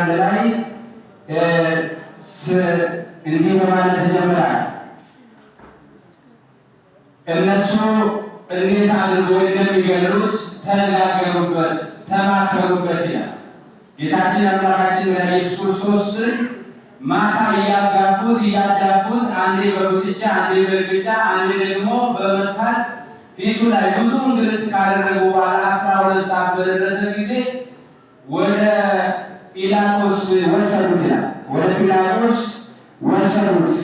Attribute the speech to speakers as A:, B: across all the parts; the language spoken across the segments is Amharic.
A: 11 ላይ እንዲህ በማለት ይጀምራል። እነሱ እንዴት አድርገው እንደሚገሉት ተነጋገሩበት፣ ተማከሩበት ይላል። ጌታችን አምላካችን ኢየሱስ ክርስቶስ ማታ እያዳፉት አንዴ በጉጥቻ አንዴ በእርግጫ አንዴ ደግሞ በመጥፋት ፊቱ ላይ ብዙ እንግልት ካደረጉ በኋላ 12 ሰዓት በደረሰ ጊዜ ወደ ጲላጦስ ወሰዱት ይላል። ወደ ጲላጦስ ወሰዱት።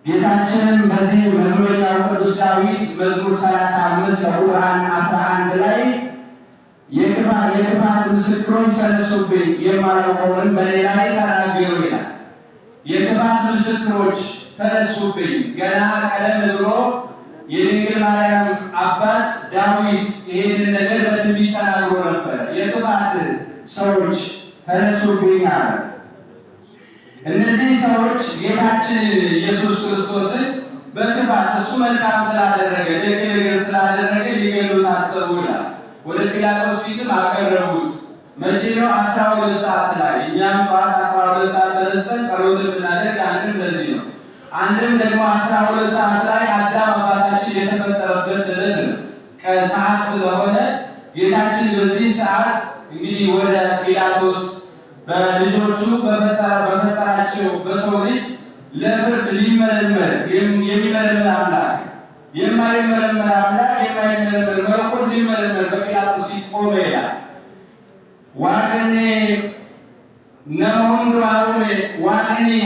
A: ጌታችንም በዚህ መዝሙረኛው ቅዱስ ዳዊት መዝሙር 35 ቁጥር 11 ላይ የክፋት ምስክሮች ተነሱብኝ፣ የማላውቀውንም በሌላ ላይ ተናገሩ ይላል። የክፋት ምስክሮች ተነሱብኝ። ገና ቀደም ብሎ የድንግል ማርያም አባት ዳዊት ይህንን ነገር በትንቢት ተናግሮ ነበር። የክፋት ሰዎች ተነሱብኝ አለ። እነዚህ ሰዎች ጌታችን ኢየሱስ ክርስቶስን በክፋት እሱ መልካም ስላደረገ ደግ ነገር ስላደረገ ሊገሉት አሰቡ ይላል። ወደ ጲላጦስ ፊትም አቀረቡት። መቼ ነው? 12 ሰዓት ላይ። እኛም ጠዋት 12 ሰዓት ተነስተን ጸሎት ብናደርግ አንድም ለዚህ ነው፣ አንድም ደግሞ 12 ሰዓት ላይ አዳም አባታችን የተፈጠረበት ዕለት ነው። ከሰዓት ስለሆነ ጌታችን በዚህ ሰዓት እንግዲህ ወደ ጲላጦስ በልጆቹ በፈጠራቸው በሰው ልጅ ለፍርድ ሊመረመር የሚመረምር አምላክ የማይመረመር አምላክ የማይመረመር መለኮት ሊመረመር በጲላጦስ ፊት ቆመ ይላል። ዋቀኔ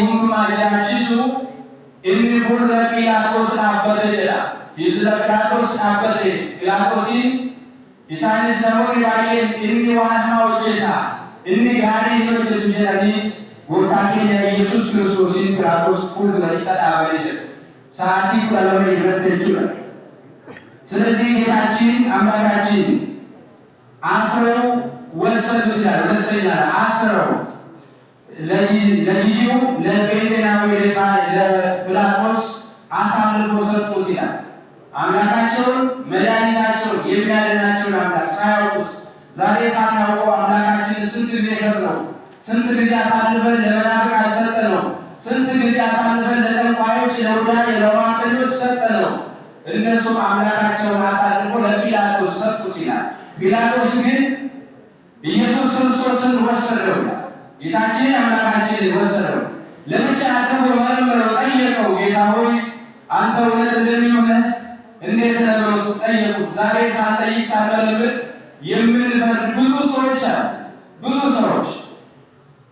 A: ሁንዱማ ጃችሱ እኒ ፉለ ጲላጦስ ዳበተ ጀዳ ጲላጦስ ዳበተ ጲላጦሲን ኢሳኒስ ነሞኒ ባየን እኒ ዋንሃ ሆጀታ እኒ ጋሪ ሆጀቱ ጀዳኒስ ጎፍታ ኬኛ ኢየሱስ ክርስቶስን ጲላጦስ ፉልዱራ ኢሳ ዳበተ ጀዳ ሰዓቲ ኩላለመ ይረተችው። ስለዚህ ጌታችን አምላካችን አስረው ወሰዱት ይላል። ሁለተኛ አስረው ለጊዜው ለጴንጤናዊ ለጲላጦስ አሳልፎ ሰጡት ይላል። አምላካቸውን መድኃኒታቸውን የሚያድናቸውን አምላክ ሳያውቁት ዛሬ ሳናውቀው አምላካችን ስንት ጊዜ ነው፣ ስንት ጊዜ አሳልፈን ለመናፍቃን ሰጠነው፣ ስንት ጊዜ አሳልፈን ለጠንቋዮች፣ ለወዳጅ ለሟርተኞች ሰጠነው። እነሱም አምላካቸውን አሳልፎ ለጲላጦስ ሰጡት ይላል። ጲላጦስ ግን ኢየሱስ ክርስቶስን ወሰደው። ጌታችን አምላካችን ወሰደው። ለብቻ አድርጎ መረመረው፣ ጠየቀው። ጌታ ሆይ አንተ እውነት እንደሚሆነህ እንዴት ነው ጠየቁት። ዛሬ ሳንጠይቅ ሳንመረምር የምንፈርድ ብዙ ሰዎች አሉ። ብዙ ሰዎች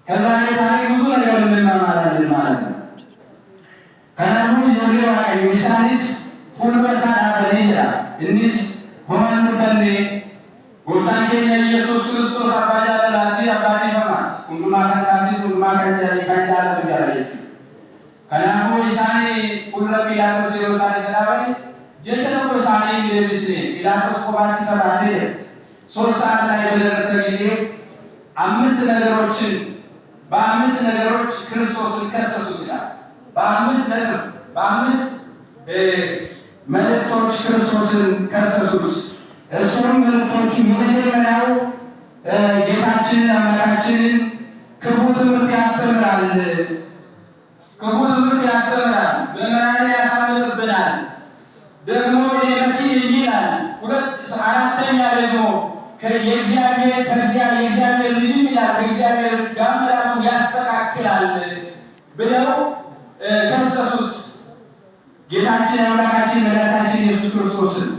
A: ከዛሬ ታሪክ ብዙ ነገር እንማማራለን ማለት ነው። ከናፉ ጆሌዋ ሚሳኒስ ፉልበሳ ዳበሌላ እኒስ ሆማን በኔ ጎፍታን ኬኛ ኢየሱስ ክርስቶስ አባጃ ለላሲ አባዲ ፈማት ሁንዱማ ከንታሲ ሁንዱማ ከንጃለቱ ያለችው ከናፉ ኢሳኒ ፉለ ጲላጦስ የሮሳሌ ሰዳበኒ ጀተነኮ ኢሳኒ እንደሚስኔ ጲላጦስ ኮባቲ ሰባሴ 3 ሰዓት ላይ በደረሰ ጊዜ በአምስት ነገሮች ክርስቶስን ከሰሱት ይላል። በአምስት መልእክቶች ክርስቶስን ከሰሱት። እሱም መልእክቶቹ የመጀመሪያው ጌታችንን አምላካችንን ክፉ ትምህርት ያስተምራል፣ ምዕመናንን ያሳምጽብናል፣ ደግሞ የመሲህ ይላል። አራተኛ ደግሞ የእግዚአብሔር ልጅም ይላል ከእግዚአብሔር ጋር ራሱ ያስተካክላል ብለው ከሰሱት ጌታችን አምላካችን መድኃኒታችን ኢየሱስ ክርስቶስን።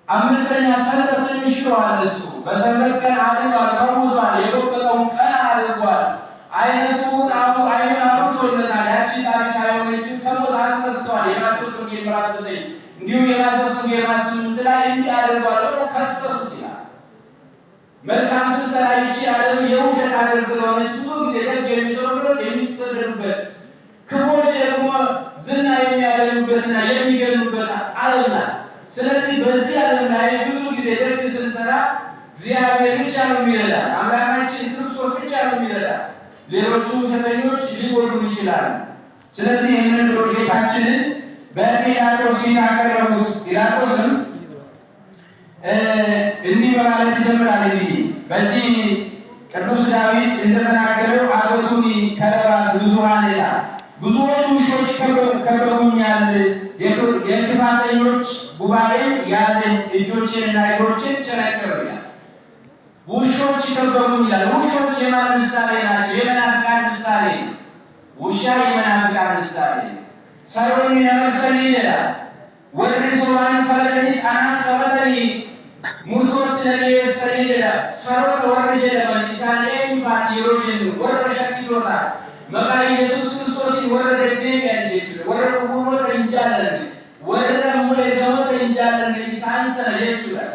A: አምስተኛ ሰንበትን ይሽረዋል። እሱ በሰንበት ቀን አድኗል፣ ፈውሷል፣ የጎበጠውን ቀን አድርጓል። ዓይነ ስውሩን ዓይኑን አብርቶለታል። ያቺ ጣቢት የሆነችን ከሞት አስነስቷል። የማቴዎስ ወንጌል ምዕራፍ 9 እንዲሁ የማቴዎስ ወንጌል ምዕራፍ 8 ላይ እንዲህ አድርጓል ብለው ከሰሱት ይላል። መልካም ስንሰራ ይቺ ዓለም የውሸት ሀገር ስለሆነች ብዙ ጊዜ ደግ የሚሰሩ ሰዎች የሚሰደዱበት፣ ክፎች ደግሞ ዝና የሚያገኙበትና የሚገኙበት ዓለም ናት። ስለዚህ በዚህ ዓለም ላይ ብዙ ጊዜ ደግ ስንሰራ እግዚአብሔር ብቻ ነው የሚረዳ፣ አምላካችን ክርስቶስ ብቻ ነው የሚረዳ። ሌሎቹ ውሸተኞች ሊጎዱን ይችላሉ። ስለዚህ ይህንን ብሎ ጌታችንን በጲላጦስ ፊት አቀረቡት። ጲላጦስም እንዲህ በማለት ይጀምራል። እንግዲህ በዚህ ቅዱስ ዳዊት እንደተናገረው አጎቱኒ ከለባት ብዙሃን ይላል። ብዙዎች ውሾች ከበቡኛል፣ የክፋተኞች ጉባኤም ያዘኝ፣ እጆቼንና እግሮቼን ቸነከሩኛል። ውሾች ከበቡኝ ይላል። ውሾች የማን ምሳሌ ናቸው? የመናፍቃን ምሳሌ ነው። ውሻ የመናፍቃን ምሳሌ ነው። ሰሮን ያመሰኒ ይላል። ወርድ ሶባን ፈለደኒስ አናን ቀበተኒ ሙርቶት ለየሰኒ ይላል። ሰሮት ወርድ የለመን ኢሳሌም ፋት ይሮጅን ወረ ሸኪቶታ መቃ ኢየሱስ ክርስቶስን ወረደ ደም ያለች ወረደ ሁሉ ተንጃለን ወረደ ሙለ ደሞ ተንጃለን ኢሳንሰነ ይችላል።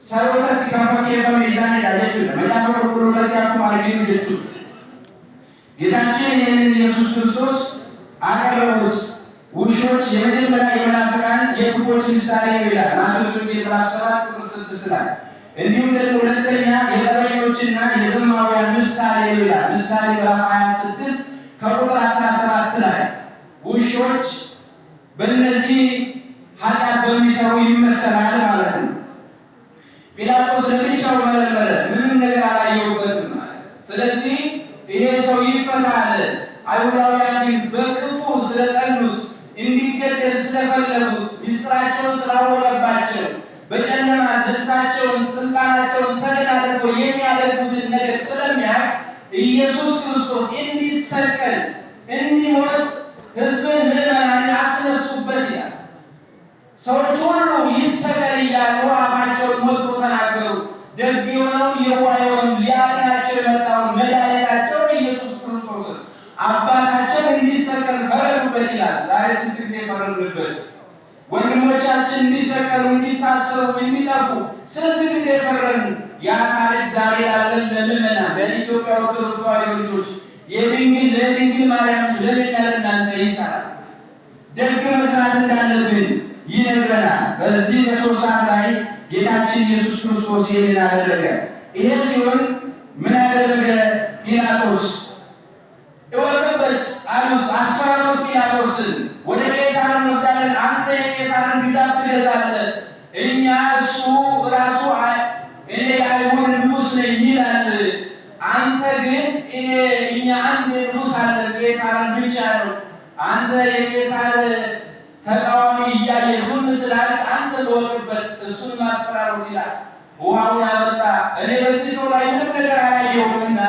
A: ሰሮታት ከፈከ በሚዛን ያለች መጫፈር ሁሉ ለታቱ አርጊው ይችላል። ጌታችን ይህንን ኢየሱስ ክርስቶስ አቀረቡት። ውሾች የመጀመሪያ የመናፍቃን የክፎች ምሳሌ ይላል ማቴዎስ ወንጌል ምዕራፍ 7 ቁጥር 6 ላይ። እንዲሁም ደግሞ ሁለተኛ የጠበኞችና የዘማውያን ምሳሌ ይላል ምሳሌ ምዕራፍ 26 ከቁጥር 17 ላይ። ውሾች በእነዚህ ኃጢአት በሚሰሩ ይመሰላል ማለት ነው። ጲላጦስ ለብቻው መረመረ፣ ምንም ነገር አላየሁበትም ማለት። ስለዚህ ይሄ ሰው ይፈታል። አይሁዳውያን ግን በክፉ ስለጠሉት እንዲገደል ስለፈለጉት ምስጢራቸውን ስላወቀባቸው በጨለማ ልብሳቸውን ስልጣናቸውን ተገዳድረው የሚያደርጉትን ነገር ስለሚያውቅ ኢየሱስ ክርስቶስ እንዲሰቀል እንዲሞት ሕዝብን ምዕመናን አስነሱበት ይላል። ሰዎች ሁሉ ይሰቀል እያሉ አፋቸውን ሞልቶ ተናገሩ። ደግ የሆነውን የዋህ የሆነውን ሊያድናቸው የመጣውን መድኃኒታቸውን ኢየሱስ ክርስቶስን አባታቸው እንዲሰቀል ፈረዱበት ይላል። ዛሬ ስንት ጊዜ ፈረዱበት? ወንድሞቻችን እንዲሰቀሉ፣ እንዲታሰሩ፣ እንዲጠፉ ስንት ጊዜ ፈረዱ? ያ ታሪክ ዛሬ ላለን ለምዕመናን በኢትዮጵያ ኦርቶዶክስ ተዋሕዶ ልጆች ለድንግል ማርያም ለእኛ ለእናንተ ይሰራል። ደግ መስራት እንዳለብን ይነግረናል። በዚህ በሶስት ሰዓት ላይ ጌታችን ኢየሱስ ክርስቶስ ይህንን አደረገ። ይሄ ሲሆን ምን ያደረገ? ጲላጦስ እወቅበት አሉት፣ አስፈራሩት። ጲላጦስን ወደ ቄሳር እንወስዳለን፣ አንተ የቄሳርን ግዛት ትገዛለህ፣ እኛ እሱ ራሱ እኔ የአይሁድ ንጉሥ ነኝ ይላል። አንተ ግን እኛ አንድ ንጉሥ አለን፣ ቄሳርን ብቻ ነው። አንተ የቄሳር ተቃዋሚ እያየ ዝም ስላልክ አንተ እወቅበት፣ እሱን ማስፈራሩት ይላል። ውሃውን አመጣ። እኔ በዚህ ሰው ላይ ምንም ነገር አላየሁምና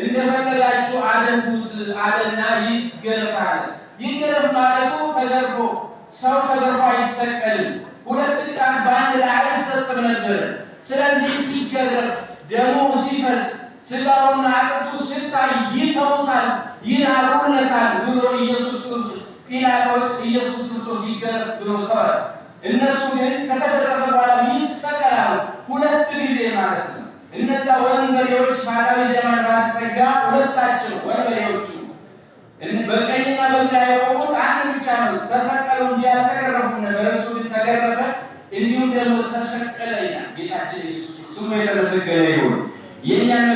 A: እንደፈለጋችሁ አድርጉት አለና ይገረፋል። ይገረፍ ማለቱ ተገርፎ ሰው ተገርፎ አይሰቀልም። ሁለት ቅጣት በአንድ ላይ አይሰጥም ነበር። ስለዚህ ሲገረፍ ደሙ ሲፈስ ስጋውና አጥንቱ ሲታይ ይተውታል፣ ይራሩለታል ብሎ ጲላጦስ ኢየሱስ ክርስቶስ ይገረፍ ብሎ ተወ። እነሱ ግን ከተገረፈ በኋላ ይሰቀላሉ፣ ሁለት ጊዜ ማለት ነው። እነዛ ወንበዴዎች ባላዊ ዘመን ባትጸጋ ሁለታቸው ወንበዴዎቹ በቀኝና በግራ የቆሙት አንድ ብቻ ነው። ተሰቀሉ እንጂ አልተገረፉም ነበር። እሱ ግን ተገረፈ፣ እንዲሁም ደግሞ ተሰቀለ ይላል ጌታችን ኢየሱስ ስሙ የተመሰገነ ይሁን። የእኛን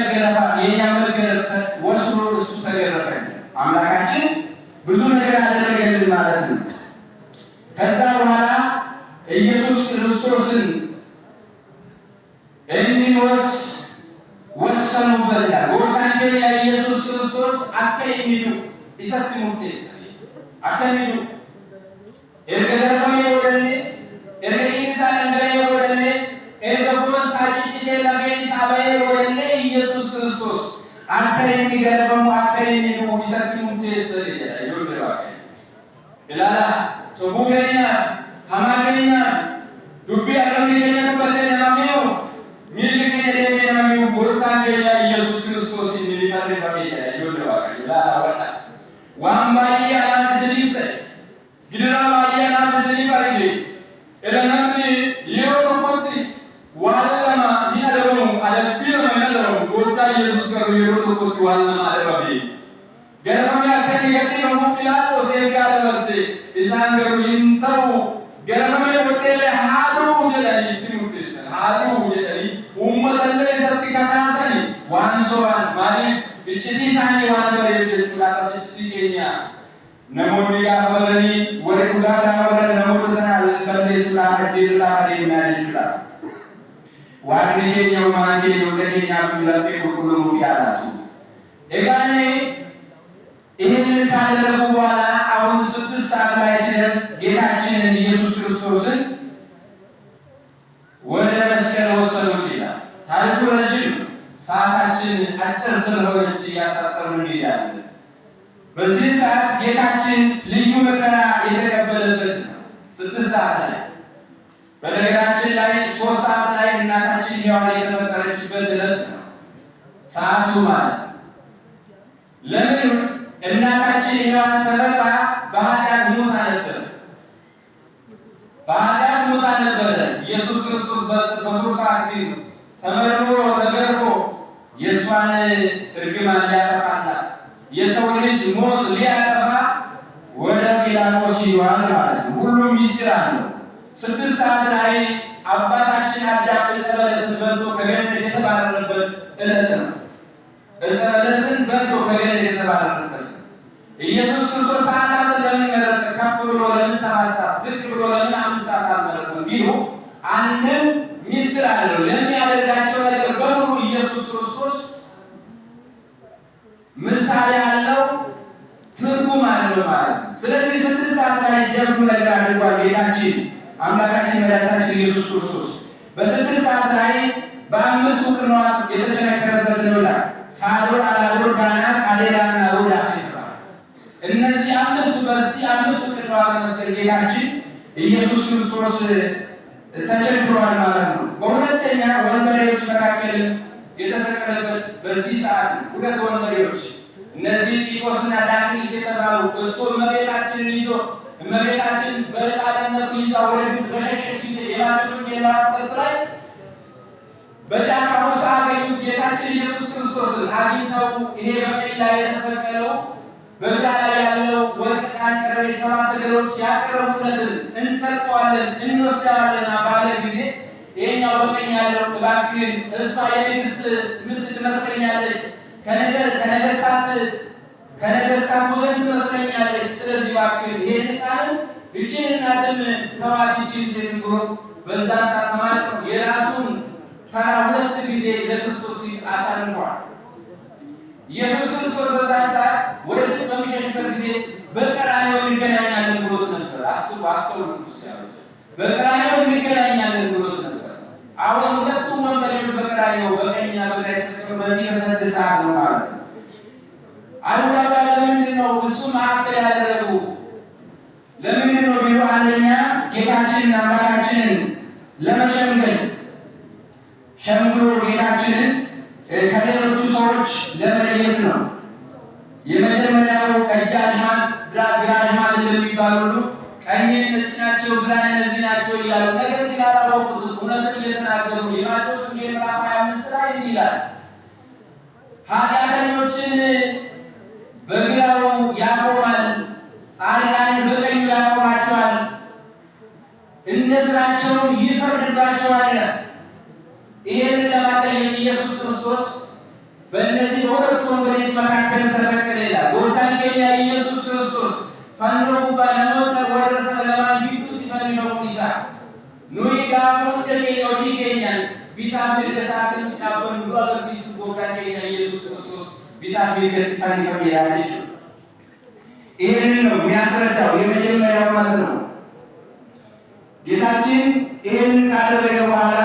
A: መገረፍ ወስዶ እሱ ተገረፈ። አምላካችን ብዙ ነገር አደረገልን ማለት ነው። ከዛ በኋላ ኢየሱስ ክርስቶስን እንዲሞት ወሰኑበት ይላል። ወታንጀል ኢየሱስ ክርስቶስ አከይሚዱ ኢሰትሙቴስ አከይሚዱ ኤርገደፈሜ ወደኔ ኤርገኢንሳለንገሬ ወደኔ ኤርገፎን ሳጭጭቴ ለቤን ሳበዬ ወደኔ ኢየሱስ ክርስቶስ አከይሚገረፈሙ አከይሚዱ ኢሰትሙቴስ ይላላ ጮቡገኛ ሀማገኛ ዱቢ አረሚገኛ በተነማሚው ሚልከ ለሚናሚው ወታንጀል ኢየሱስ ክርስቶስ የሚፈርደው ይላል ይላላ ወጣ ዋምባይ አላም ስሊፍ ግድራ ባይ አላም ስሊፍ አይደ እለናም ይወርቁት ዋለማ ይናደሩ አለቢው ይናደሩ ወጣ ኢየሱስ ከሩ ይወርቁት ዋለማ አረቢ ገረመኛ ከንገዲ ነው ጲላጦስ የጋለ መልስ ኢሳንገሩ ይንተው ገረመኛ ወጤለ ሃዱ ይላል ትሙትስ ሃዱ ይላል ኡመተለ ሰጥ ከታሰኒ ዋንሶዋን ማለት እቺሲሳኒ ዋንበር የምትላታስ ቲኬኛ ነሞኒ ጋበረኒ ወሬ ጉዳዳ ወረ ነሞተሰና በለሱላ ሐዲሱላ ሐዲና ይችላል waan keenya waan keenya hunda keenyaaf laphee qulqulluu nuuf yaadatu. Egaa ይህንን ካደረጉ በኋላ አሁን 6 ሰዓት ላይ ሲደርስ ጌታችንን ኢየሱስ ክርስቶስን ወደ መስቀል ወሰዱት ይላል። ታሪኩ ረጅም ሰዓታችን አጭር ስለሆነች እያሳጠርን እንሄዳለን። በዚህ ሰዓት ጌታችን ልዩ መከራ የተቀበለበት ነው። 6 ሰዓት ላይ በነገራችን ላይ 3 ሰዓት ላይ እናታችን ሔዋን የተፈጠረችበት ዕለት ነው ሰዓቱ ማለት ነው። ለምን እናታችን ሔዋን ተፈጥራ በኃጢአት ሞታ ነበር። በኃጢአት ሞታ ነበር። ኢየሱስ ክርስቶስ በ3 ሰዓት ግን ተመርምሮ ተገርፎ የእሷን እርግማን ሊያጠፋላት የሰው ልጅ ሞት ሊያጠፋ ወደ ጲላጦስ ሄዷል ማለት ነው። ሁሉም ሚስጥር አለው። 6 ሰዓት ላይ አባታችን አዳም ዕፀ በለስን በልቶ ከገነት የተባረረበት ዕለት ነው። ዕፀ በለስን በልቶ ከገነት የተባረረበት ኢየሱስ ክርስቶስ ሰዓታትን ለምን መረጠ? ከፍ ብሎ ለምን 7 ሰዓት ዝቅ ብሎ ለምን 5 ሰዓት አልመረጠም ቢሉ አንድም ሚስጥር አለው። ለሚያደርጋቸው ነገር በሙሉ ኢየሱስ ክርስቶስ ምሳሌ አለው፣ ትርጉም አለው ማለት ነው። ስለዚህ 6 ሰዓት ላይ ጀብዱ ነገር አድርጓል ጌታችን አምላካችን መድኃኒታችን ኢየሱስ ክርስቶስ። በ6 ሰዓት ላይ በ5 ቅንዋት የተቸነከረበት ነው ላይ ሳዶር፣ አላዶር፣ ዳናት፣ አዴራና ሮዳስ ይባላል። እነዚህ 5 በዚህ 5 ቅንዋት መስቀል ጌታችን ኢየሱስ ክርስቶስ ተቸንክሯል ማለት ነው። በሁለተኛ ወንበዴዎች መካከል የተሰቀለበት በዚህ ሰዓት 2 ወንበዴዎች እነዚህ ጢጦስና ዳክሊስ የተባሉ እሱ እመቤታችንን ይዞ እመቤታችን በሕፃንነቱ ይዛ ወደ ግብፅ በሸሸች ጊዜ የማቴዎስ ወንጌል ላይ በጫካ ውስጥ አገኙት። ጌታችን ኢየሱስ ክርስቶስን አግኝተው ይሄ በቀኝ ላይ የተሰቀለው በግራ ላይ ያለው ወርቅ ያቀረበ 7 ሰገሎች ያቀረቡለትን እንሰጠዋለን እንወስዳለን ባለ ጊዜ ይሄኛው በቀኝ ያለው እባክህ እሷ የንግሥት ሚስት ትመስለኛለች፣ ከነገሥታት ወገን ትመስለኛለች፣ ስለዚህ እባክህ ይሄን ሕፃን እችን እናትን ተዋት ይችን ሴት ብሎ በዛ ሰዓት ማለት ነው የራሱን ተራ 2 ጊዜ ለክርስቶስ አሳልፏል። ኢየሱስ ክርስቶስ በዛ ሰዓት ወደ ግብፅ በሚሸሽበት ጊዜ በቀራንዮ እንገናኛለን ብሎት ነበር። አስተውሉ ክርስቲያኖች፣ በቀራንዮ እንገናኛለን ብሎት ነበር። አሁን 2ቱም ወንበዴዎች በቀራንዮ በቀኝና በግራ የተሰቀሉ በዚህ በ6 ሰዓት ነው ማለት ነው። አይሁዳውያን ለምንድን ነው እሱ መካከል ያደረጉ? ለምንድን ነው ቢሉ አንደኛ ጌታችንን አምላካችንን ለመሸምገል ሸምግሎ ጌታችንን ከሌሎቹ ሰዎች ለመለየት ነው። የመጀመሪያው ቀኛዝማች ግራዝማች እንደሚባሉ ሁሉ ቀኝ እነዚህ ናቸው፣ ግራ እነዚህ ናቸው ይላሉ። ነገር ግን ያላወቁት እውነትን እየተናገሩ የማቴዎስ ወንጌል ምዕራፍ 25 ላይ እንዲህ ይላል፣ ኃጢአተኞችን በግራው ያቆማል፣ ጻድቃንን በቀኙ ያቆማቸዋል፣ እንደ ሥራቸውም ይፈርድባቸዋል ይላል። ይሄንን ለማጠየቅ ኢየሱስ ክርስቶስ በእነዚህ በሁለቱ ወንበዴዎች መካከል ተሰቀለ ይላል። ጎርታን ከኛ ኢየሱስ ክርስቶስ ፈኖ ባለሞተ ወረሰ ለማንጂቱ ይፈንነው ይሳ ኑይ ጋሞ እንደገኘው ይገኛል ቢታምር ከሳከም ጫበን ጓለሲሱ ጎርታን ከኛ ኢየሱስ ክርስቶስ ቢታምር ከፋኒ ፈሚያለች። ይሄንን ነው የሚያስረዳው የመጀመሪያው ማለት ነው። ጌታችን ይሄንን ካደረገ በኋላ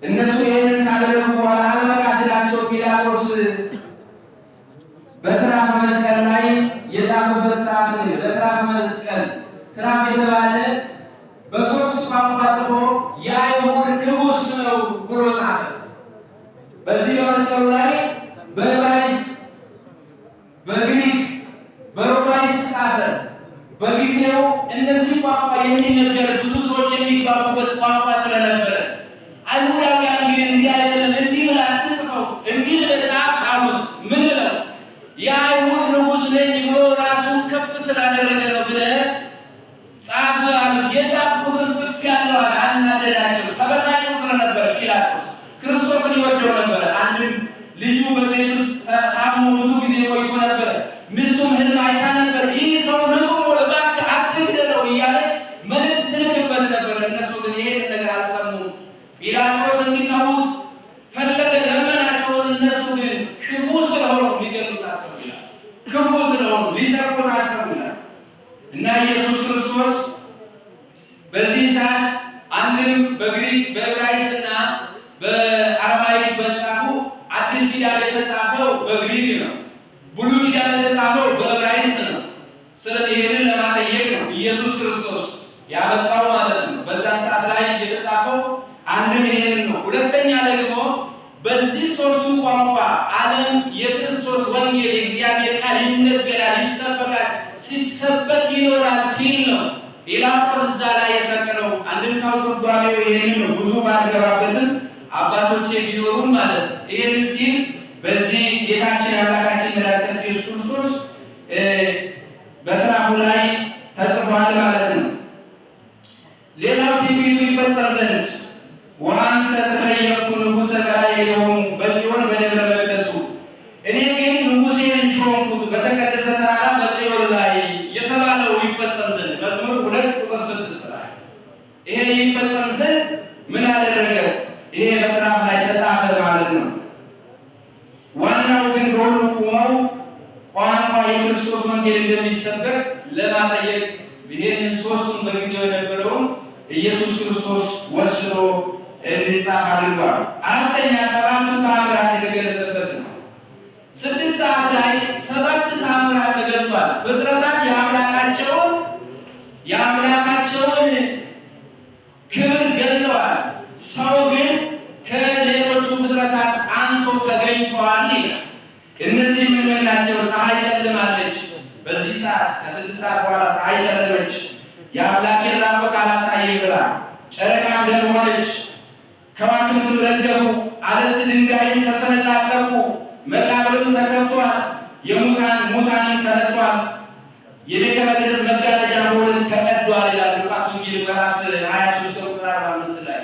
A: እነሱ ይሄንን ካደረጉ በኋላ አልበቃ ስላቸው ጲላጦስ በትራፍ መስቀል ላይ የጻፈበት ሰዓት ነው። በትራፍ መስቀል ትራፍ የተባለ በ3 ቋንቋ ጽፎ የአይሁድ ንጉሥ ነው ብሎ ጻፈ። በዚህ በመስቀሉ ላይ በዕብራይስጥ፣ በግሪክ፣ በሮማይስጥ ጻፈ። በጊዜው እነዚህ ቋንቋ የሚነገር ብዙ ሰዎች የሚግባቡበት ቋንቋ ስለነበረ አይሁዳውያን ግን እንዲህ አይደለም፣ እንዲህ ብለህ አትጽፈው፣ እንዲህ ብለህ ጻፍ አሉት። ምን ብለው? የአይሁድ ንጉሥ ነኝ ብሎ ራሱን ከፍ ስላደረገ ነው ብለህ ጻፍ አሉት። የጻፍኩትን ጽፌአለሁ አለ። አናደዳቸው፣ ተበሳጭተው ስለነበር ጲላጦስ ክርስቶስን ይወደው ነበር። አንድም ልጁ በቤት ውስጥ ታሞ ብዙ ጊዜ ቆይቶ ነበር። ሚስቱም ሕልም አይታ ነበር። ይህ ሰው ንጹሕ እባክህ አትግደለው እያለች መልእክት ትልክበት ነበር። እነሱ ግን ይሄን ነገር አልሰሙም። ኢየሱስ ክርስቶስ በዚህ ሰዓት አንድም በግሪክ በዕብራይስጥና በአረማይክ በተጻፉ አዲስ ኪዳን የተጻፈው በግሪክ ነው። ብሉይ ኪዳን የተጻፈው በዕብራይስጥ ነው። ስለዚህ ይህንን ለማጠየቅ ነው ኢየሱስ ክርስቶስ ያመጣው ማለት ነው። በዛ ሰዓት ላይ የተጻፈው አንድም ይሄንን ነው። ሁለተኛ ደግሞ በዚህ ሶስቱ ቋንቋ ዓለም የክርስቶስ ወንጌል የእግዚአብሔር ቃል ይነገራል፣ ይሰበካል፣ ሲሰበክ ይኖራል ሲል ነው ጲላጦስ እዛ ላይ የሰቀለው። አንድምታው ትርጓሜው ይሄንን ነው። ብዙ ባልገባበትም አባቶቼ ቢኖሩም ማለት ይሄንን ሲል በዚህ ጌታችን አምላካችን መድኃኒታችን ኢየሱስ ክርስቶስ በትራፉ ላይ ተጽፏል ማለት ነው። ሌላው ትንቢቱ ይፈጸም ዘንድ ወአንሰ ተሰየምኩ ንጉሠ በላዕሌሆሙ በጽዮን በደብረ መቅደሱ፣ እኔ ግን ንጉሴን ሾምኩት በተቀደሰ ተራራ በጽዮን ላይ የተባለው ይፈጸም ዘንድ መዝሙር 2:6 ላይ ይሄ ይፈጸም ዘንድ ምን አደረገ? ይሄ በትራፍ ላይ ተጻፈ ማለት ነው። ዋናው ግን በሁሉ ቆመው ቋንቋ የክርስቶስ ወንጌል እንደሚሰበክ ለማጠየቅ ይሄንን ሶስቱን በጊዜው የነበረውን ኢየሱስ ክርስቶስ ወስዶ እንዲጻፍ አድርጓል። አራተኛ ሰባቱ ተአምራት የተገለጠበት ነው። 6 ሰዓት ላይ 7 ተአምራት ተገልጧል። ፍጥረታት የአምላካቸውን ክብር ገልጠዋል። ሰው ግን ከሌሎቹ ፍጥረታት አንሶ ተገኝተዋል ይላል። እነዚህ ምን ናቸው? ፀሐይ ጨልማለች። በዚህ ሰዓት ከ6 ሰዓት በኋላ ፀሐይ ጨለመች፣ የአምላኬን ራቆት አላሳየኝ ብላ። ጨረቃም ደም ሆነች፣ ከዋክብትም ረገፉ፣ አለት ድንጋይም ተሰነጣጠቁ፣ መቃብርም ተከፍቷል፣ ሙታንም ተነስቷል፣ የቤተ መቅደስ መጋረጃ በሁለት ተቀዷል ይላል ሉቃስ ወንጌል ምዕራፍ 23 ቁጥር 45 ላይ።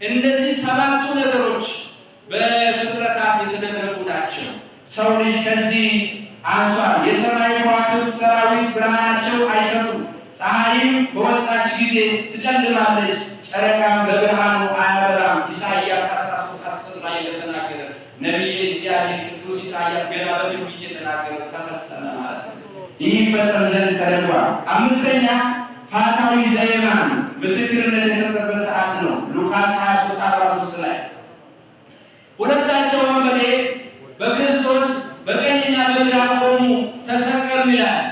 A: እነዚህ 7ቱ ነገሮች በፍጥረታት የተደረጉ ናቸው። ሰው ልጅ ከዚህ አንሷል። የሰማይ ከዋክብት ሰራዊት ብርሃናቸው አይሰጡም፣ ፀሐይም በወጣች ጊዜ ትጨልማለች፣ ጨረቃም በብርሃኑ አያበራም። ኢሳይያስ 13:10 ላይ እንደተናገረ ነቢየ እግዚአብሔር ቅዱስ ኢሳይያስ ገና በትንቢት የተናገረው ተፈጸመ ማለት ነው። ይህ ይፈጸም ዘንድ ተደርጓል። አምስተኛ ፋታዊ ዘየማን ምስክርነት የሰጠበት ሰዓት ነው። ሉቃስ 23:43 ላይ ሁለታቸው ወንበዴ በክርስቶስ በቀኝና በግራ ቆሙ፣ ተሰቀሉ ይላል።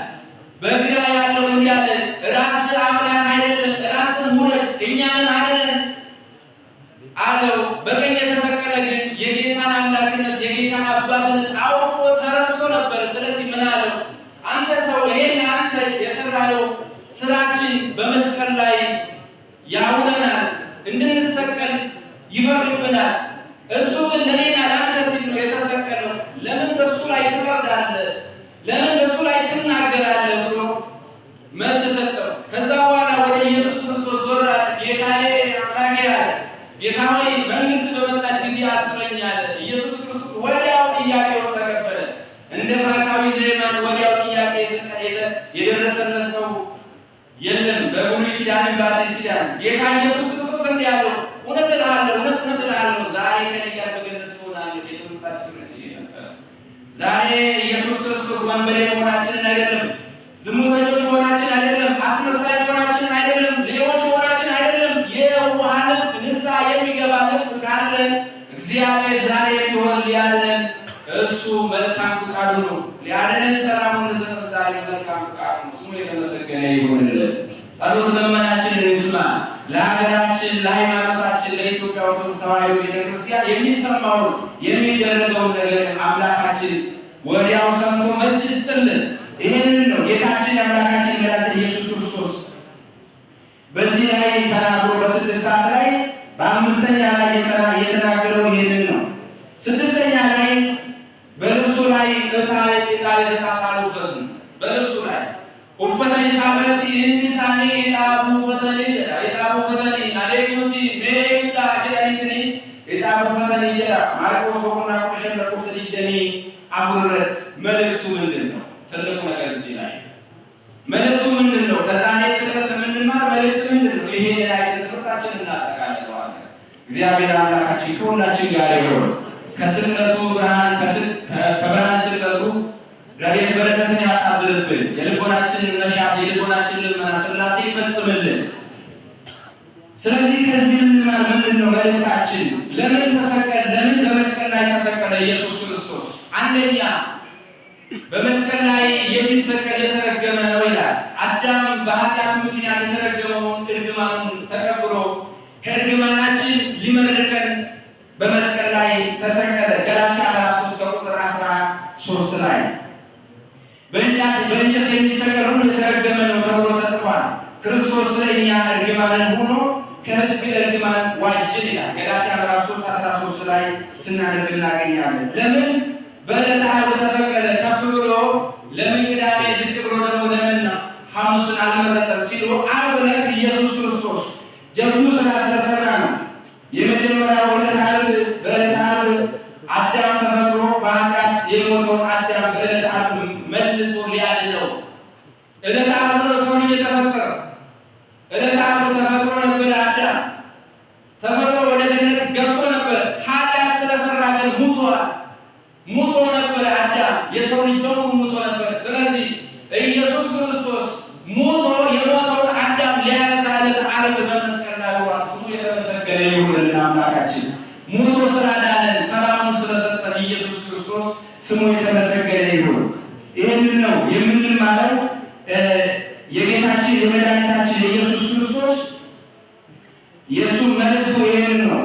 A: በግራ ያለው እንዲያለ ራስ አምላክ አይደለም፣ ራስን ውረድ እኛን አይደለም አለው። በቀኝ የተሰቀለ ግን የጌታን አምላክነት የጌታን አባትነት አውቆ ተረድቶ ነበር። ስለዚህ ምን አለው? አንተ ሰው ይሄን አንተ የሰራው ስራችን በመስቀል ላይ ያውለናል፣ እንድንሰቀል ይፈርድብናል። እሱ ግን ለኔና ለአንተ ሲል ነው የተሰቀለው። ለምን በሱ ላይ ትፈርዳለህ? ለምን በሱ ላይ ትናገራለህ? ብሎ መልስ ሰጠው። ከዛ በኋላ ወደ ኢየሱስ ክርስቶስ ዞር አለ። ጌታዬ አምላኬ አለ። ጌታ ሆይ መንግስት በመጣች ጊዜ አስበኝ አለ። ኢየሱስ ክርስቶስ ወዲያው ጥያቄውን ተቀበለ። እንደ ፋታዊ ዘየማን ወዲያው ጥያቄ የደረሰለት ሰው የለም። በብሉይ ኪዳንም በአዲስ ኪዳን ጌታ ኢየሱስ ክርስቶስ እንዲህ አለው፣ እውነት እልሃለሁ ዛሬ ከእኔ ጋር በገነት ትሆናለህ። የትምህርታችን ርዕስ ነበር። ዛሬ ኢየሱስ ክርስቶስ ወንበዴ መሆናችንን አይደለም፣ ዝሙተኞች መሆናችን አይደለም፣ አስመሳይ መሆናችን አይደለም፣ ሌቦች መሆናችን አይደለም። የዋህ ልብ ንስሐ የሚገባ ልብ ካለን እግዚአብሔር ዛሬ ቢሆን ሊያድነን እሱ መልካም ፈቃዱ ነው። ሊያድነን ሰላሙን እንሰጥ ዛሬ መልካም ፈቃዱ ነው። ስሙ የተመሰገነ ይሁንልን። ጸሎት ልመናችንን ይስማ። ለሀገራችን፣ ለሃይማኖታችን፣ ለኢትዮጵያ ኦርቶዶክስ ተዋሕዶ ቤተክርስቲያን የሚሰማውን የሚደረገውን ነገር አምላካችን ወዲያው ሰምቶ መልስ ይስጥልን። ይህንን ነው ጌታችን አምላካችን መድኃኒታችን ኢየሱስ ክርስቶስ በዚህ ላይ ተናግሮ በ6 ሰዓት ላይ በ5ኛ ላይ የተናገረው ይህንን ነው። 6ኛ ላይ በልብሱ ላይ ዕጣ የተጣጣሉበት ነው። በልብሱ ላይ ኡፈተ ሳበት ኢንሳኒ ኢጣቡ ፈተኒ አሌዮቲ ሜላ ጀሪትኒ ኢጣቡ ፈተኒ ጀራ ማርቆስ ወቁና ቆሸለ ቆሰሊ ደኒ አፍረት። መልእክቱ ምንድን ነው? ትልቁ ነገር እዚህ ላይ መልእክቱ ምንድን ነው? ከዛሬ ስለት የምንማር መልእክት ምንድን ነው? ይሄ ላይ ትምህርታችን እናጠቃልለዋለን። እግዚአብሔር አምላካችን ከሁላችን ጋር ይሁን። ከስቅለቱ ብርሃን ከብርሃን ስቅለቱ ረድኤተ በረከትን ያሳድርብን። የልቦናችንን መሻት የልቦናችንን ልመና ሥላሴ ይፈጽምልን። ስለዚህ ከዚህ ምንማር ምንድን ነው መልእክታችን? ለምን ተሰቀለ? ለምን በመስቀል ላይ ተሰቀለ ኢየሱስ ክርስቶስ? አንደኛ በመስቀል ላይ የሚሰቀል የተረገመ ነው ይላል። አዳም በኃጢአት ምክንያት የተረገመውን እርግማኑን ተቀብሎ ከእርግማናችን ሊመርቀን በመስቀል ላይ ተሰቀለ። ገላትያ 3 ቁጥር 13 ላይ በእንጨት የሚሰቀል ሁሉ የተረገመ ነው ተብሎ ተጽፏል። ክርስቶስ ስለኛ እርግማንን ሆኖ ከሕግ እርግማን ዋጅን ይላል። ገላትያ 3:13 ላይ ስናነብ እናገኛለን። ለምን በዕለተ ዓርብ ተሰቀለ? ከፍ ብሎ ለምን ቅዳሜ ዝቅ ብሎ ደግሞ ለምን ሐሙስን አልመረጠም ሲሉ ዓርብ ዕለት ኢየሱስ ክርስቶስ ጀብዱ ሥራ ስለሰራ ነው። የመጀመሪያው ዕለተ ዓርብ በዕለተ ዓርብ አዳም ተፈጥሮ በኃጢአት የሞተውን አዳም በዕለተ ዓርብ መልሶ ሊያድነው ዕለተ ዓርብ ነው ሰው ልጅ የተፈጠረው። ዕለተ ዓርብ ተፈጥሮ ነበር። አዳም ተፈጥሮ ወደ ገነት ገብቶ ነበር። ኃጢአት ስለሰራ ግን ሙቶ ነበር። አዳም የሰው ልጅ በሙሉ ሙቶ ነበር። ስለዚህ ኢየሱስ ክርስቶስ ሙቶ የሞተውን አዳም ሊያነሳ ዕለተ ዓርብ በመስቀል ላይ ወራት ስሙ የተመሰገነ ይሁን። አምላካችን ሙቶ ስላዳነን ሰላሙን ስለሰጠን ኢየሱስ ክርስቶስ ስሙ የተመሰገነ ይሁን። ይህንን ነው የምንማረው። የጌታችን የመድኃኒታችን የኢየሱስ ክርስቶስ የእሱ መልእክቱ ይህንን ነው።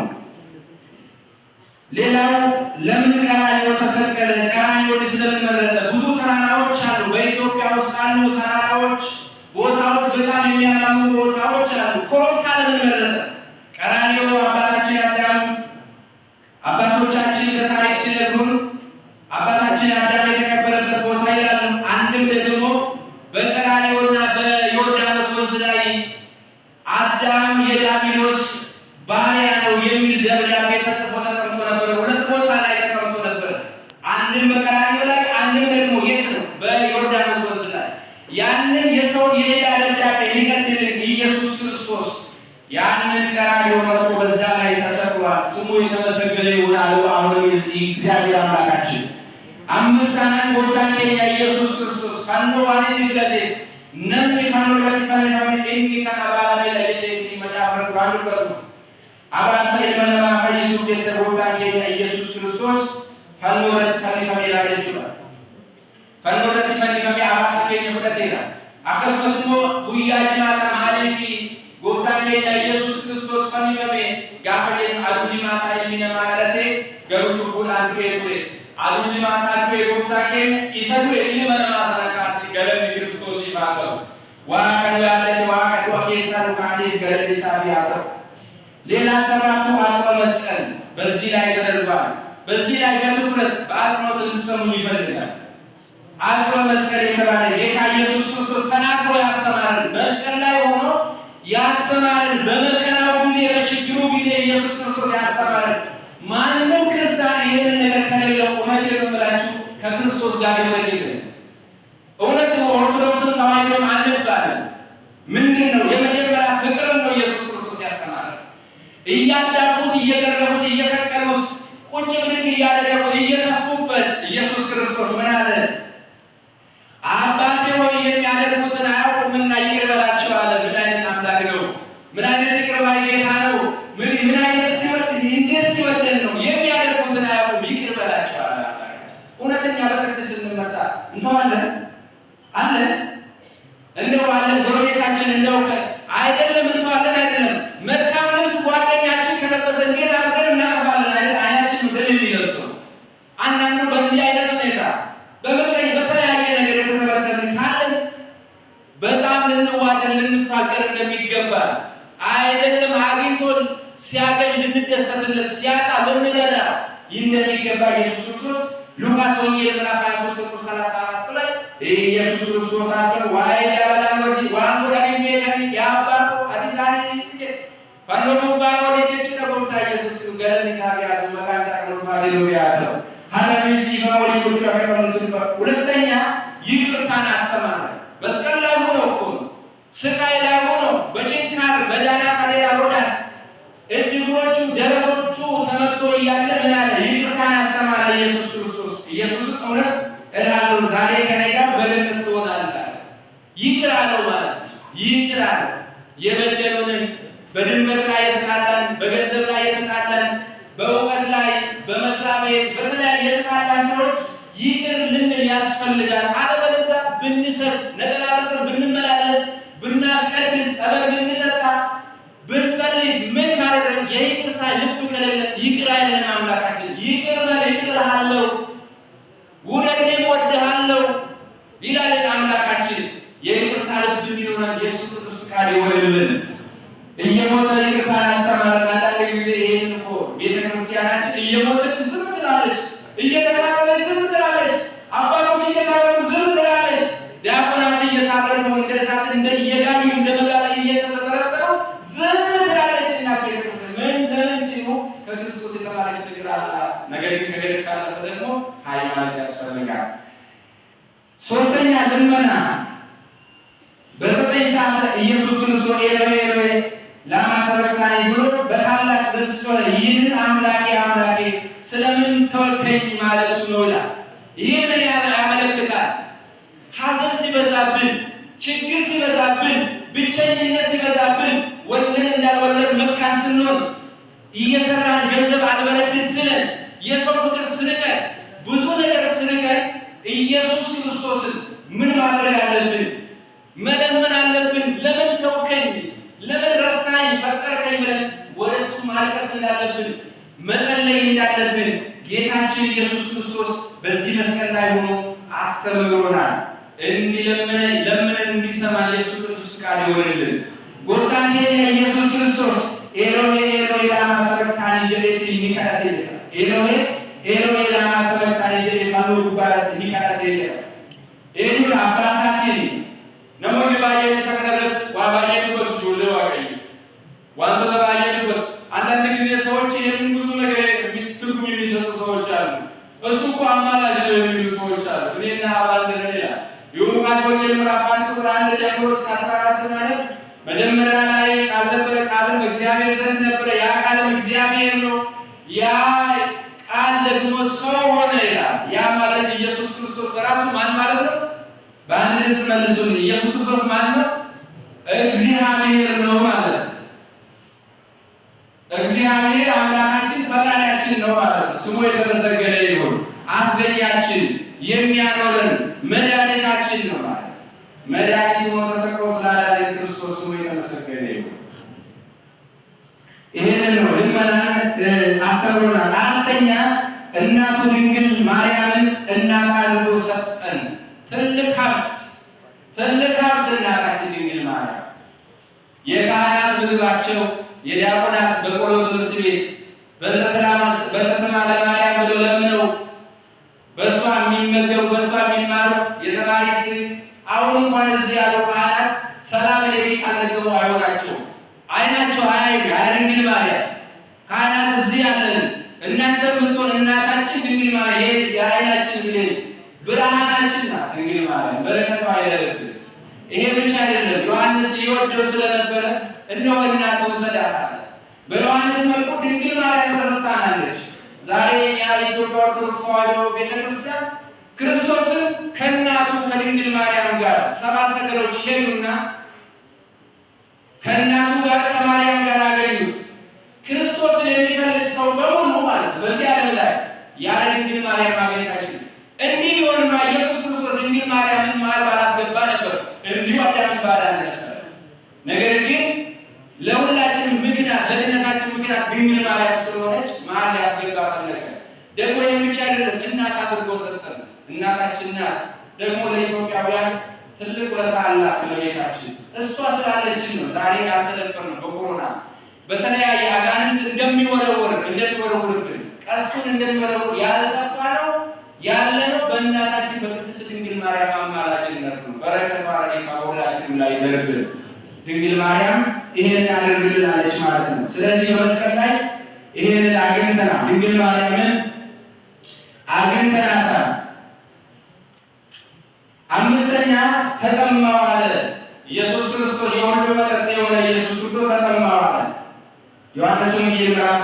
A: ሌላው ለምን ቀራንዮ ተሰቀለ? ቀራንዮ ስለምን መረጠ? ብዙ ተራራዎች አሉ። በኢትዮጵያ ውስጥ አሉ ተራራዎች፣ ቦታዎች፣ በጣም የሚያማምሩ ቦታዎች አሉ። ኮረብታ ለምን መረጠ? ቀራንዮ አባታችን አዳም አባቶቻችን በታሪክ ሲነግሩን አባታችን አዳም የተቀበረበት ቦታ ይላሉ። አንድም ደግሞ በቀራንዮና በዮርዳኖስ ወንዝ ላይ አዳም የዳቢሎስ ባሪያ ነው የሚል ደብዳቤ ተጽፎ ተቀምጦ ነበር። ሁለት ቦታ ላይ ተቀምጦ ነበር። አንድም በቀራንዮ ላይ፣ አንድም ደግሞ የት ነው? በዮርዳኖስ ወንዝ ላይ። ያንን የሰው የዕዳ ደብዳቤ ሊቀድልን ኢየሱስ ክርስቶስ ያንን ቀራንዮ መርጦ በዛ ላይ ተሰቅሏል። ስሙ የተመሰገነ ይሁን። አሁን እግዚአብሔር አምላካችን አምስታናን ጎፍታን ኬኛ ኢየሱስ ክርስቶስ ፈኖ ዋኔ ይግለጤ ነም ፈኖ ለጥፋን ፈም ኤኒ ከናባላ ለሌሌ መጫፈር ባሉበት አባሳ የመለማ ፈይሱ ጌታ ጎፍታን ኬኛ ኢየሱስ ክርስቶስ ፈኖ ለጥፋን ፈም ይላልችላል። ፈኖ ለጥፋን ፈም አባሳ ኬኛ ፍለቴና አከስመስሞ ሁያጅማታ ማሊፊ ጎፍታን ኬኛ ኢየሱስ ክርስቶስ ፈም ፈም ጋፈሌን አዱጂማታ የሚነማለቴ ገሩቹ ቡላን ከየቱሬ አዱጂ ማታቱ የጎፍታኬ ኢሰዱ የኢመና ማሰራካሲ ገለም ክርስቶስ ይባታው ዋቀዱ ያለኝ ዋቀዱ አኬሳሩ ካሴ ገለም ይሳቢያታው። ሌላ ሰባቱ አጽመ መስቀል በዚህ ላይ ተደርጓል። በዚህ ላይ በትኩረት በአጽንኦት እንድትሰሙ ይፈልጋል። አጽመ መስቀል የተባለ ጌታ ኢየሱስ ክርስቶስ ተናግሮ ያስተማረን መስቀል ላይ ሆኖ ያስተማረን በመከራው ጊዜ በችግሩ ጊዜ ኢየሱስ ክርስቶስ ያስተማረን ማንም ክርስቲያን ይሄንን ነገር ከሌለው እውነት የምላችሁ ከክርስቶስ ጋር የሆነ እውነት ኦርቶዶክስን ተዋህዶም አንባልም። ምንድን ነው? የመጀመሪያ ፍቅር ነው ኢየሱስ ክርስቶስ ያስተማረን። እያዳፉት፣ እየገረፉት፣ እየሰቀሉት፣ ቁጭ ብድግ እያደረጉት፣ እየተፉበት ኢየሱስ ክርስቶስ ምን አለ? አባቴ ሆይ የሚያደርጉትን አያውቁምና ይቅር በላቸው አለ። ምን አይነት አምላክ ነው? ምን አይነት ይቅር ባይ ጌታ ነው? ምን አይነት ሲወደን ነው? የሚያደርጉትን አያውቁም ይቅር በላቸው አለ። እውነተኛ በቅድስ ስንመጣ እንተዋለን አለ እንደው አለ ጎረቤታችን እንደው አይደለም እንተዋለን አይደለም። መልካም ልብስ ጓደኛችን ከለበሰ እንዴት አድርገን እናጠፋለን አይደል? አይናችን ደም የሚለብሰው አንዳንዱ በዚህ አይነት ሁኔታ በመቀኝ በተለያየ ነገር የተመረተን ካለን በጣም ልንዋደድ ልንፋቀር እንደሚገባ አይደለም። አግኝቶን ሲያገኝ ልንደሰትለት፣ ሲያጣ ልንረዳ እንደሚገባ ኢየሱስ ክርስቶስ ሉቃስ ወንጌል ምዕራፍ 23 ቁጥር 34 ላይ ኢየሱስ ክርስቶስ አሰብ ዋይ ያላላኖዚ ዋንጎዳኒ ሜዳኒ ያባሩ አዲሳኒ ይስከ ፈንዶዱ ባሮ ለጀች ነው ኢየሱስ ገለኒ ሳቢያቱ መካሳ ነው ሃሌሉያቱ ሃሌሉያ ይፈወሊ ቁጭ ያከመሉት። ሁለተኛ ይቅርታን አስተማረ። መስቀል ላይ ሆኖ እኮ ስቃይ ላይ ሆኖ በጭንካር በዳና ካሌላ ሮዳስ እጅግሮቹ ደረቶቹ ተመቶ እያለ ምን አለ? ይቅርታን አስተማረ ኢየሱስ ክርስቶስ። ኢየሱስ እውነት እላለሁ ዛሬ ከኔ ጋር የበደሉንን በድንበር ላይ የተጣላን፣ በገንዘብ ላይ የተጣላን፣ በእውቀት ላይ በመስሪያ ቤት በተለያየ የተጣላን ሰዎች ይቅር ልንል ያስፈልጋል። አለበለዚያ ብንሰጥ፣ ነጠላ ለብሰን ብንመላለስ፣ ብናስቀድስ፣ ጸበል ብንጠጣ፣ ብንጸልይ ምን ካደረግን የይቅርታ ልብ ከሌለ ይቅር አይለንም አምላካችን። ይቅር በል እምርሃለሁ፣ ውደድ እወድሃለሁ ይላል አምላካችን። የይቅርታ ልብ እንዲኖረን የእሱ ቅዱስ ፈቃድ ይሆንልን። እየሞተ ይቅርታን አስተማረን። አንዳንድ ጊዜ ይህን እኮ ቤተክርስቲያናችን እየሞተች ዝም ትላለች፣ እየተቃጠለች ዝም ትላለች፣ አባቶች እየታረዱ ዝም ትላለች፣ ዲያቆናት እየታረዱ እንደ እሳት እየጋዩ እንደ መጋለ እየተጠረጠሩ ዝም ትላለች። እና ቤተክርስቲያን ለምን ሲሉ ከክርስቶስ የተማረች ነገር አላት። ነገር ግን ከገድል ካለፈ ደግሞ ሃይማኖት ያስፈልጋል። ሶስተኛ ልመና። በዘጠኝ ሰዓት ኢየሱስ ክርስቶስ ኤሎሄ ኤሎሄ ላማ ሰበቅታኒ ብሎ በታላቅ ድምፅ ጮኸ። ይህንን አምላኬ አምላኬ ስለምን ተወከኝ ማለቱ ነው ይላል። ይህንን ያመለክታል። ሐዘን ሲበዛብን፣ ችግር ሲበዛብን፣ ብቸኝነት ሲበዛብን፣ ወልደን እንዳልወለድ መካን ስንሆን፣ እየሰራን ገንዘብ አልበረክት ስለን፣ የሰው ፍቅር ስንቀር፣ ብዙ ነገር ስንቀር ኢየሱስ ክርስቶስን ምን ማድረግ አለብን? መለመን አለብን። ለምን ተውከኝ፣ ለምን ረሳኝ፣ ፈጠርከኝ ብለን ወደ እሱ ማልቀስ እንዳለብን፣ መጸለይ እንዳለብን ጌታችን ኢየሱስ ክርስቶስ በዚህ መስቀል ላይ ሆኖ አስተምሮናል። ለምን እንዲሰማ የእሱ ቅዱስ ፈቃድ ይሆንልን። ጎፍታን ኢየሱስ ክርስቶስ ኤሎሄ ኤሎሄ ላማ ሰበቅታኒ ጀዴቲ ኒካቴ ኤሎሄ ኤሎሄ ላማ ሰበቅታኒ ጀዴቲ ማኑ ጉባራት ኒካቴ ኤሉን አባሳቲኒ ነሞኒ ባየን ሰከረት ዋባየንበት ጆለ ዋቀይ ዋንተ ባየንበት። አንዳንድ ጊዜ ሰዎች ይሄን ብዙ ነገር ትርጉም የሚሰጡ ሰዎች አሉ። እሱ እኮ አማላጅ ነው የሚሉ ሰዎች አሉ። እኔና አባንደነ ይላል ሉቃስ ወንጌል ምዕራፍ 1 ቁጥር 1 ጀምሮ እስከ 14 ማለት መጀመሪያ ላይ ቃል ነበረ፣ ቃልም እግዚአብሔር ዘንድ ነበረ፣ ያ ቃልም እግዚአብሔር ነው፣ ያ ቃል ደግሞ ሰው ሆነ ይላል። ያ ማለት ኢየሱስ ክርስቶስ በራሱ ማን ማለት ነው? በአንድ ድምፅ መልሱን። ኢየሱስ ክርስቶስ ማን ነው? እግዚአብሔር ነው ማለት ነው። እግዚአብሔር አምላካችን ፈጣሪያችን ነው ማለት ነው። ስሙ የተመሰገነ ይሁን። አስገኛችን፣ የሚያኖረን መድኃኒታችን ነው ማለት ነው። መድኃኒት ሆኖ ተሰቅሎ ስላዳነን ክርስቶስ ስሙ የተመሰገነ ይሁን። ይሄንን ነው ልመናን አስተምሮናል። አራተኛ እናቱ ድንግል ማርያምን እናት አድርጎ ሰጠን። ትልቅ ሀብት እናታችን ድንግል ማርያም የካህናት ምግባቸው፣ የዲያቆናት በቆሎ ትምህርት ቤት በተሰማ ለማርያም ብለው ለምነው በእሷ የሚመገቡ በእሷ የሚማሩ የተማሪ ስም አሁን እንኳን እዚህ ያሉ ካህናት ሰላም ለጌታ አልነገቡ አይሆናቸው አይናቸው ድንግል ማርያም ካህናት እዚህ ያለን እናንተ ምትሆን እናታችን ድንግል ማርያም የአይናችን ብሌን ብርሃናችን ናት ድንግል ማርያም። በረከቷ አይደለም። ይሄ ብቻ አይደለም። ዮሐንስ ይወደው ስለነበረ እነሆ እናቱ ሰዳታለ። በዮሐንስ መልኩ ድንግል ማርያም ተሰጥታናለች። ዛሬ የኢትዮጵያ ኦርቶዶክስ ተዋሕዶ ቤተክርስቲያን ክርስቶስን ከእናቱ ከድንግል ማርያም ጋር ሰብአ ሰገሎች ሄዱና ከእናቱ ጋር ከማርያም ጋር አገኙት። ክርስቶስን የሚፈልግ ሰው በሙሉ ማለት በዚህ ዓለም ላይ ያለ ድንግል ማርያም ማግኘታችን እንዲህ ይሆንማ ኢየሱስ ክርስቶስ ድንግል ማርያምን መሃል ባላስገባ ነበር፣ እንዲሁ አዳምን ባዳነ ነበር። ነገር ግን ለሁላችን ምክንያት ለድነታችን ምክንያት ድንግል ማርያም ስለሆነች መሃል ያስገባ ፈለገ። ደግሞ ይህ ብቻ አይደለም፣ እናት አድርጎ ሰጠን። እናታችን ናት። ደግሞ ለኢትዮጵያውያን ትልቅ ውለታ አላት እመቤታችን። እሷ ስላለችን ነው ዛሬ ያልተደፈርነው። በኮሮና በተለያየ አጋንንት እንደሚወረውርብን ቀስቱን እንደሚወረውር ያልጠፋ ነው ያለነው በእናታችን በቅድስት ድንግል ማርያም አማላጅነት ነው። በረከቷ ከሁላችንም ላይ ይደርብን። ድንግል ማርያም ይሄንን አድርግልናለች ማለት ነው። ስለዚህ በመስቀል ላይ ይሄንን አግኝተናል። ድንግል ማርያምን አግኝተናታል። አምስተኛ ተጠማሁ አለ ኢየሱስ ክርስቶስ። የሁሉ መጠጥ የሆነ ኢየሱስ ክርስቶስ ተጠማሁ አለ። ዮሐንስ ወንጌል ምዕራፍ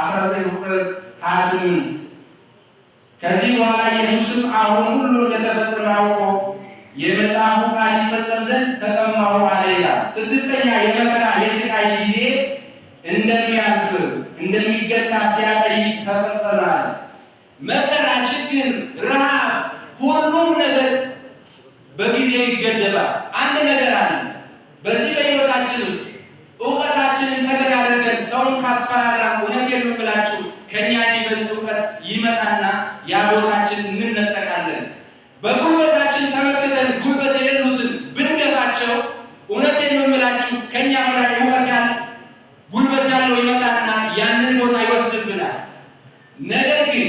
A: 19 ቁጥር 28። ከዚህ በኋላ ኢየሱስም አሁን ሁሉ እንደተፈጸመ አውቆ የመጽሐፉ ቃል ይፈጸም ዘንድ ተጠማሁ አለ ይላል። ስድስተኛ የመከራ የስቃይ ጊዜ እንደሚያልፍ እንደሚገታ ሲያጠይቅ ተፈጸመ አለ። መከራ፣ ችግር፣ ረሃብ፣ ሁሉም ነገር በጊዜው ይገደባል። አንድ ነገር አለ በዚህ በሕይወታችን ውስጥ እውቀታችንን ተገን አድርገን ሰውን ካስፈራራ እውነቴን ነው የምላችሁ ከእኛ የሚበልጥ እውቀት ይመጣና ያ ቦታችን እንነጠቃለን። በጉልበታችን ተመክተን ጉልበት የሌሉትን ብንገፋቸው እውነቴን ነው የምላችሁ ከእኛ በላይ ጉልበት ያለው ይመጣና ያንን ቦታ ይወስድብናል። ነገር ግን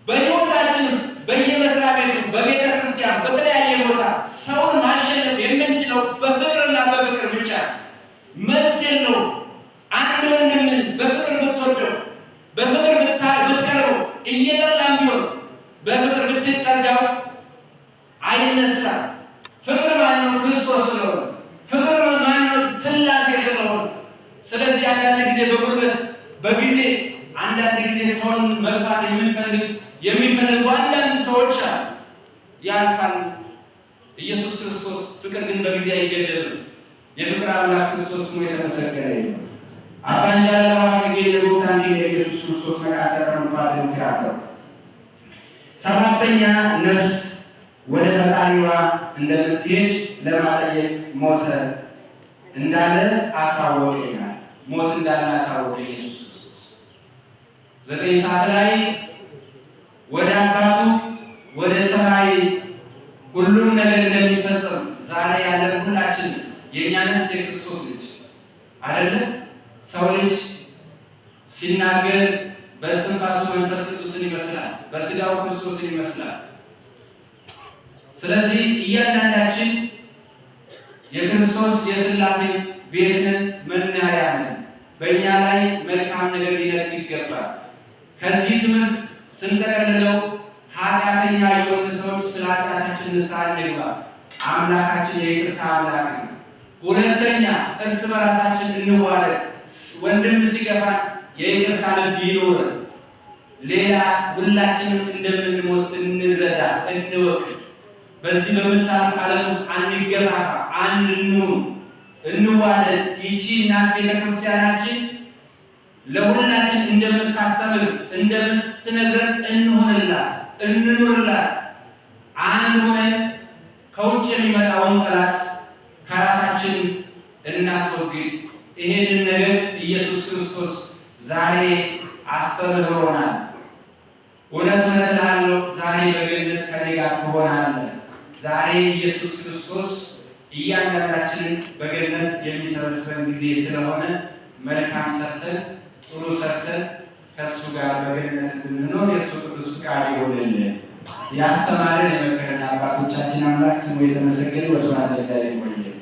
A: በሕይወታችን ውስጥ በየመስሪያ ቤቱ፣ በቤተ ክርስቲያን፣ በተለያየ ቦታ ሰውን ማሸነፍ የምንችለው በፍቅርና በፍቅር ብቻ። መልስ የለውም። አንድ ወንድምን በፍቅር ብትወደው፣ በፍቅር ብትቀርበው፣ እየጠላም ቢሆን በፍቅር ብትጠጋው አይነሳም። ፍቅር ማነው? ክርስቶስ ስለሆነ። ፍቅር ማነው? ሥላሴ ስለሆነ። ስለዚህ አንዳንድ ጊዜ በጉልበት በጊዜ አንዳንድ ጊዜ ሰውን መግፋት የሚፈልጉ አንዳንድ ሰዎች አሉ። ያልፋል። ኢየሱስ ክርስቶስ ፍቅር ግን በጊዜ አይገደብም። የፍቅር አምላክ ክርስቶስ ስሙ የተመሰገነ ይሁን። አባንጃላ ጊዜ ለቦታን ኢየሱስ ክርስቶስ መቃሰረም ፋተን ሲያተው ሰባተኛ ነፍስ ወደ ፈጣሪዋ እንደምትሄድ ለማጠየቅ ሞተ እንዳለ አሳወቀ ይላል። ሞት እንዳለ አሳወቀ ኢየሱስ ክርስቶስ 9 ሰዓት ላይ ወደ አባቱ ወደ ሰማይ ሁሉም ነገር እንደሚፈጸም ዛሬ ያለን ሁላችን የእኛ ነፍስ የክርስቶስ ልጅ አይደለም። ሰው ልጅ ሲናገር በእስትንፋሱ መንፈስ ቅዱስን ይመስላል፣ በስጋው ክርስቶስን ይመስላል። ስለዚህ እያንዳንዳችን የክርስቶስ የሥላሴ ቤትን መናኸሪያ ነን። በእኛ ላይ መልካም ነገር ሊነግስ ይገባል። ከዚህ ትምህርት ስንጠቀልለው ኃጢአተኛ የሆኑ ሰዎች ስለ ኃጢአታችን ንስሐ እንግባ። አምላካችን የይቅርታ አምላክ ነው። ሁለተኛ እርስ በራሳችን እንዋደድ። ወንድም ሲገፋን የይቅርታ ልብ ይኖረን። ሌላ ሁላችንም እንደምንሞት እንረዳ፣ እንወቅ። በዚህ በምታልፍ ዓለም ውስጥ አንገፋፋ፣ አንድ እንሁን፣ እንዋደድ። ይቺ እናት ቤተክርስቲያናችን ለሁላችን እንደምታስተምር እንደምትነግረን እንሆንላት፣ እንኑርላት። አንድ ሆነን ከውጭ የሚመጣውን ጠላት ከራሳችን እናስወግድ። ይሄንን ነገር ኢየሱስ ክርስቶስ ዛሬ አስተምሮናል። እውነት እውነት እልሃለሁ ዛሬ በገነት ከኔ ጋር ትሆናለህ። ዛሬ ኢየሱስ ክርስቶስ እያንዳንዳችንን በገነት የሚሰበስበን ጊዜ ስለሆነ መልካም ሰርተን ጥሩ ሰርተን ከእሱ ጋር በገነት እንድንኖር የእሱ ቅዱስ ፍቃድ ይሆንልን። ያስተማረን የመከረን አባቶቻችን አምላክ ስሙ የተመሰገነ። ወስብሐት ለእግዚአብሔር።